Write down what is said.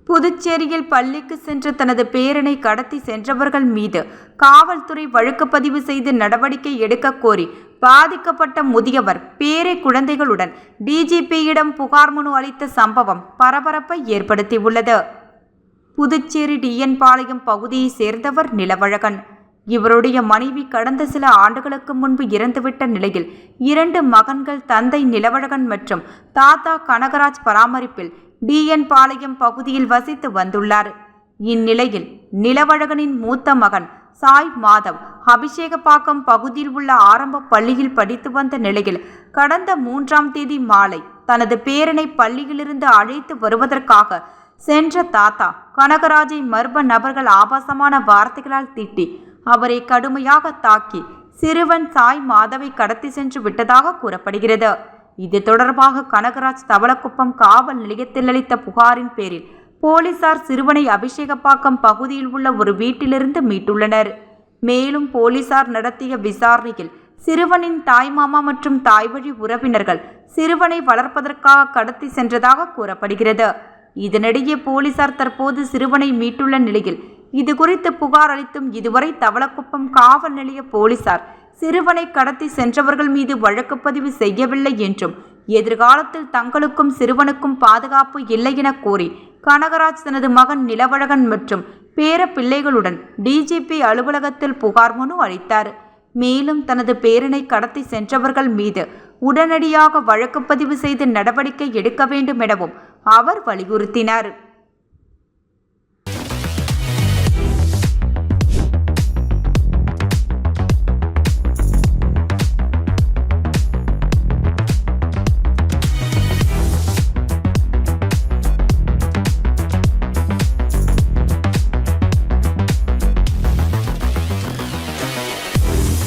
புதுச்சேரியில் பள்ளிக்கு சென்ற தனது பேரனை கடத்தி சென்றவர்கள் மீது காவல்துறை வழக்கு பதிவு செய்து நடவடிக்கை எடுக்க கோரி பாதிக்கப்பட்ட முதியவர் பேரை குழந்தைகளுடன் டிஜிபியிடம் புகார் மனு அளித்த சம்பவம் பரபரப்பை ஏற்படுத்தியுள்ளது. புதுச்சேரி டிஎன் பாளையம் பகுதியை சேர்ந்தவர் நிலவழகன். இவருடைய மனைவி கடந்த சில ஆண்டுகளுக்கு முன்பு இறந்துவிட்ட நிலையில் 2 மகன்கள் தந்தை நிலவழகன் மற்றும் தாத்தா கனகராஜ் பராமரிப்பில் டிஎன் பாளையம் பகுதியில் வசித்து வந்துள்ளார். இந்நிலையில் நிலவழகனின் மூத்த மகன் சாய் மாதவ் அபிஷேகப்பாக்கம் பகுதியில் உள்ள ஆரம்ப பள்ளியில் படித்து வந்த நிலையில் கடந்த 3ஆம் தேதி மாலை தனது பேரனை பள்ளியிலிருந்து அழைத்து வருவதற்காக சென்ற தாத்தா கனகராஜை மர்ம நபர்கள் ஆபாசமான வார்த்தைகளால் திட்டி அவரை கடுமையாக தாக்கி சிறுவன் சாய் மாதவை கடத்தி சென்று விட்டதாக கூறப்படுகிறது. இது தொடர்பாக கனகராஜ் தவளக்குப்பம் காவல் நிலையத்தில் அளித்த புகாரின் பேரில் போலீசார் சிறுவனை அபிஷேகப்பாக்கம் பகுதியில் உள்ள ஒரு வீட்டிலிருந்து மீட்டுள்ளனர். மேலும் போலீசார் நடத்திய விசாரணையில் சிறுவனின் தாய்மாமா மற்றும் தாய்வழி உறவினர்கள் சிறுவனை வளர்ப்பதற்காக கடத்தி சென்றதாக கூறப்படுகிறது. இதனிடையே போலீசார் தற்போது சிறுவனை மீட்டுள்ள நிலையில் இதுகுறித்து புகார் அளித்தும் இதுவரை தவளக்குப்பம் காவல் நிலைய போலீசார் சிறுவனை கடத்தி சென்றவர்கள் மீது வழக்கு பதிவு செய்யவில்லை என்றும் எதிர்காலத்தில் தங்களுக்கும் சிறுவனுக்கும் பாதுகாப்பு இல்லை என கூறி கனகராஜ் தனது மகன் நிலவழகன் மற்றும் பேர பிள்ளைகளுடன் டிஜிபி அலுவலகத்தில் புகார் மனு அளித்தார். மேலும் தனது பேரனை கடத்தி சென்றவர்கள் மீது உடனடியாக வழக்கு பதிவு செய்து நடவடிக்கை எடுக்க வேண்டும் எனவும் அவர் வலியுறுத்தினார்.